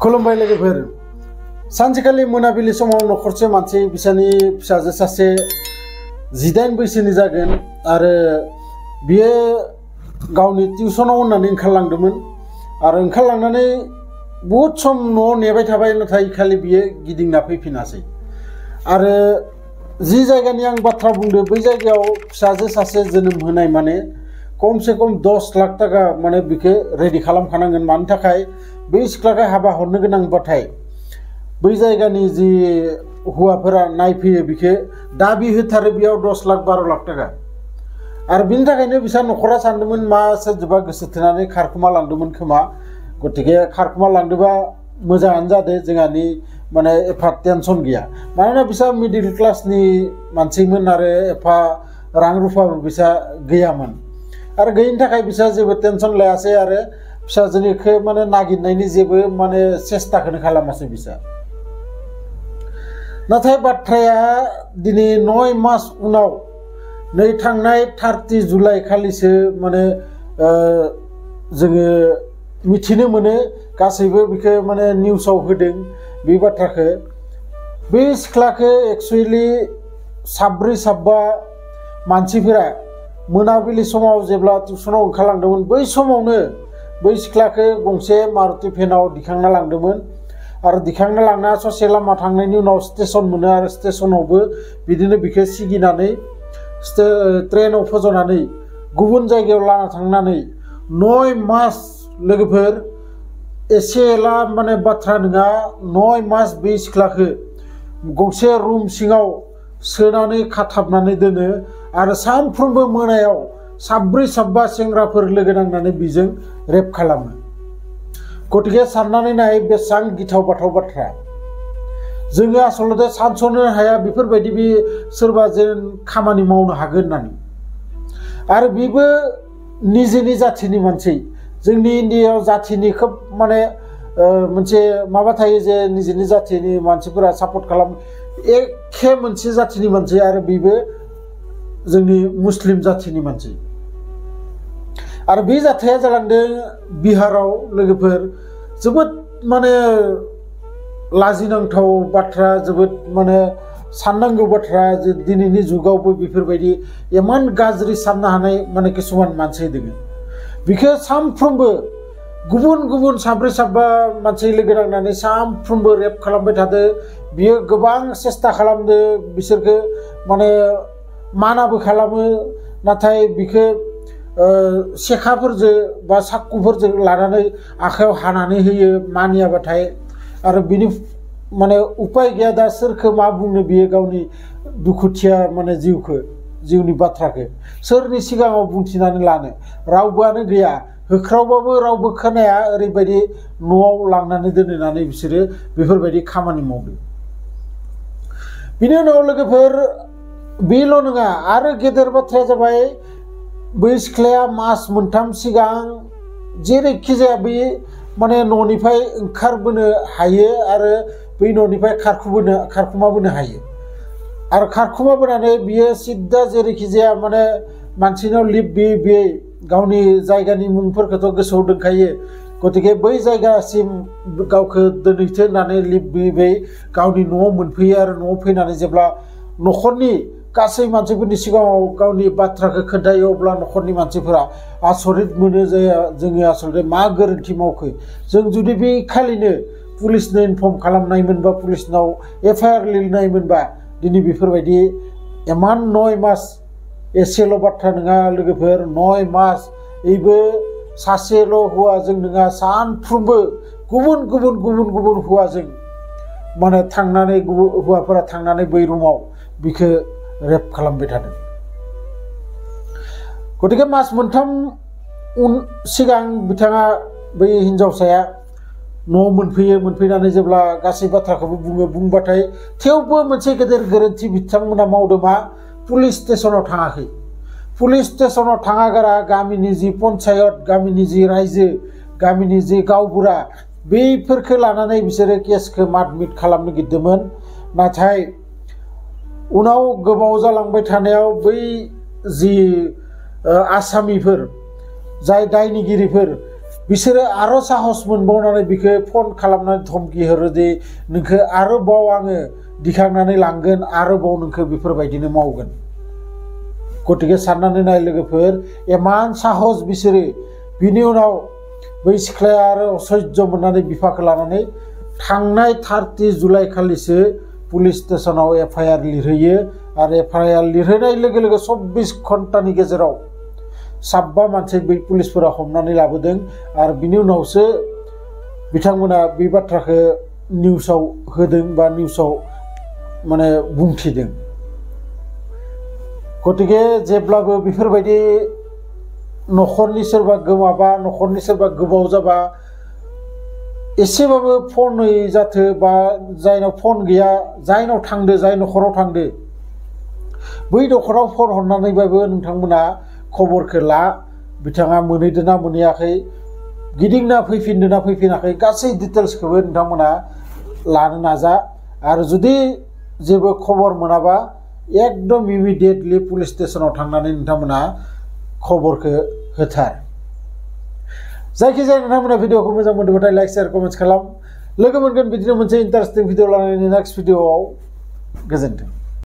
खुलुमबाय लोगोफोर सानसेखालि मोनाबिलि समाव नखरसे मानसि बिसानि फिसाजो सासे 18 बैसोनि जागोन आरो बियो गावनि टिउसनाव होननानै ओंखारलांदोंमोन आरो ओंखारलांनानै बहुत सम न'आव नेबाय थाबाय नाथाय खालि बियो गिदिंना फैफिनासै आरो जि जायगानि आं बाथ्रा बुंदों बै जायगायाव फिसाजो सासे जोनोम होनाय माने कम से कम 10 लाख टाका माने बिखौ रेडि खालामखानांगोन मानि थाखाय बै सिख्लाखौ हाबा हरनो गोनांबाथाय बै जायगानि जि हौवाफोरा नायफैयो बिखौ दाबि होथारो बेयाव 10 लाख 12 लाख टाका आरो बिनि थाखायनो बिसा नखरा सानदोंमोन मा सोरजोंबा गोसो थोनानै खारखुमा लांदोंमोन खोमा गतिके खारखुमा लांदोंबा मोजाङानो जादों जोंहानि माने एफा टेनसन गैया मानोना बिसा मिडिल क्लासनि मानसिमोन आरो एफा रां रुफाबो बिसा गैयामोन आरो गैयिनि थाखाय बिसा जेबो टेनसन लायासै आरो फिसाजोनिखौ माने नागिरनायनि जेबो माने सेस्ताखौनो खालामासै बिसा नाथाय बाथ्राया दिनै 9 मास उनाव नै थांनाय 30 जुलाइ खालिसो माने जोङो मिथिनो मोनो गासैबो बिखौ माने निउसाव होदों बे बाथ्राखौ बे सिख्लाखौ एक्चुअली साब्रै साबा मानसिफोरा मोनाबिलि समाव जेब्ला टिउसनाव ओंखारलांदोंमोन बै समावनो बै सिख्लाखौ गंसे मारुति भेनाव दिखांना लांदोंमोन आरो दिखांना लांना ससे लामा थांनायनि उनाव स्टेशन मोनो आरो स्टेशनावबो बिदिनो बिखौ सिगिनानै ट्रेनाव फज'नानै गुबुन जायगायाव लाना थांनानै 9 मास लोगोफोर एसे एला माने बाथ्रा नङा 9 मास बे सिख्लाखौ गंसे रुम सिङाव सोनानै खाथाबनानै दोनो आरो सानफ्रोमबो मोनायाव साब्रै साबा सेंग्राफोर लोगो नांनानै बिजों रेप खालामो गतिके साननानै नाय बेसेबां गिथाव बाथाव बाथ्रा जोङो आसलते सानस'नो हाया बेफोरबायदि बे सोरबा जेन खामानि मावनो हागोन होननानै आरो बेबो निजेनि जाथिनि मानसि जोंनि इन्डियायाव जाथिनि खोब माने मोनसे माबा थायो जे निजेनि जाथिनि मानसिफोरा सापर्ट खालामो एखे मोनसे जाथिनि मानसि आरो बेबो जोंनि मुस्लिम जाथिनि मानसि आरो बे जाथाया जालांदों बिहाराव लोगोफोर जोबोद माने लाजिनांथाव बाथ्रा जोबोद माने साननांगौ बाथ्रा जे दिनैनि जुगावबो बेफोरबायदि इमान गाज्रि साननो हानाय माने किसुमान मानसि दङ बिखौ सानफ्रोमबो गुबुन गुबुन साब्रै साबा मानसि लोगो नांनानै सानफ्रोमबो रेप खालामबाय थादों बियो गोबां सेस्ता खालामदों बिसोरखौ माने मानाबो खालामो नाथाय बिखौ सेखाफोरजों बा साक्कुफोरजों लानानै आखायाव हानानै होयो मानियाबाथाय आरो बिनि माने उपाय गैया दा सोरखौ मा बुंनो बियो गावनि दुखुथिया माने जिउनि बाथ्राखौ सोरनि सिगाङाव बुंथिनानै लानो रावबोआनो गैया होख्रावबाबो रावबो खोनाया ओरैबायदि न'आव लांनानै दोननानै बिसोरो बेफोरबायदि खामानि मावदों बिनि उनाव लोगोफोर बेल' नङा आरो गेदेर बाथ्राया जाबाय बै सिख्लाया मास मोनथाम सिगां जेरैखि जाया बे माने न'निफ्राय ओंखारबोनो हायो आरो बै न'निफ्राय खारखुमाबोनो हायो आरो खारखुमाबोनानै बियो सिद्दा जेरैखि जाया माने मानसिनाव लिभ बियै गावनि जायगानि मुंफोरखौथ' गोसोआव दोनखायो गतिके बै जायगासिम गावखौ दोनहैथो होननानै लिभ बियै गावनि न'आव मोनफैयो आरो न'आव फैनानै जेब्ला न'खरनि गासै मानसिफोरनि सिगाङाव गावनि बाथ्राखौ खोन्थायो अब्ला न'खरनि मानसिफोरा आसरित मोनो जे जोङो आसलते मा गोरोन्थि मावखो जों जुदि बे खालिनो पुलिसनो इनफर्म खालामनायमोनबा पुलिसनाव एफआइआर लिरनायमोनबा दिनै बेफोरबायदि इमान 9 मास एसेल' बाथ्रा नङा लोगोफोर 9 मास बेबो सासेल' हौवाजों नङा सानफ्रोमबो गुबुन हौवाजों माने थांनानै हौवाफोरा थांनानै बै रुमाव बिखौ रेप खालामबाय थादों गतिके मास मोनथाम सिगां बिथाङा बै हिन्जावसाया न'आव मोनफैनानै जेब्ला गासै बाथ्राखौबो बुंबाथाय थेवबो मोनसे गेदेर गोरोन्थि बिथांमोना मावदों मा पुलिस स्टेशनाव थाङाखै पुलिस स्टेशनाव थाङागारा गामिनि जि पन्सायत गामिनि जि रायजो गामिनि जि गावबुरा बैफोरखौ लानानै बिसोरो केसखौ माडमिट खालामनो गिरदोंमोन नाथाय उनाव गोबाव जालांबाय थानायाव बै जि आसामिफोर जाय दायनिगिरिफोर बिसोरो आरो साहस मोनबावनानै बिखौ फन खालामनानै धमकि हरो दि नोंखौ आरोबाव आङो दिखांनानै लांगोन आरोबाव नोंखौ बेफोरबायदिनो मावगोन गतिके साननानै नाय लोगोफोर इमान साहस बिसोरो बिनि उनाव बै सिख्लाया आरो असह्य मोननानै बिफाखौ लानानै थांनाय 30 जुलाइ खालिसो पुलिस स्टेशनाव एफआइआर लिरहैयो आरो एफआइआर लिरहैनाय लोगो लोगो 24 घन्टानि गेजेराव 7 मानसि बै पुलिसफोरा हमनानै लाबोदों आरो बिनि उनावसो बिथांमोना बे बाथ्राखौ निउसाव होदों बा निउसाव माने बुंथिदों गतिके जेब्लाबो बेफोरबायदि नखरनि सोरबा गोमाबा नखरनि सोरबा गोबाव जाबा एसेबाबो फनै जाथो बा जायनाव फन गैया जायनाव थांदो जाय नखराव थांदो बै नखराव फन हरनानैबाबो नोंथांमोना खबरखौ ला बिथाङा मोनहैदोंना मोनहैयाखै गिदिंना फैफिनदोंना फैफिनाखै गासै डिटेल्सखौबो नोंथांमोना लानो नाजा आरो जुदि जेबो खबर मोनाबा एकदम इमिडिएटलि पुलिस स्टेशनाव थांनानै नोंथांमोना खबरखौ होथार जायखिजाया नोंथांमोना भिडिअखौ मोजां मोनदोंबाथाय लाइक शेयार कमेन्ट्स खालाम लोगो मोनगोन बिदिनो मोनसे इन्टारेस्टिं भिडिअ लानानै नेक्स्ट भिडिअआव गोजोन्थों।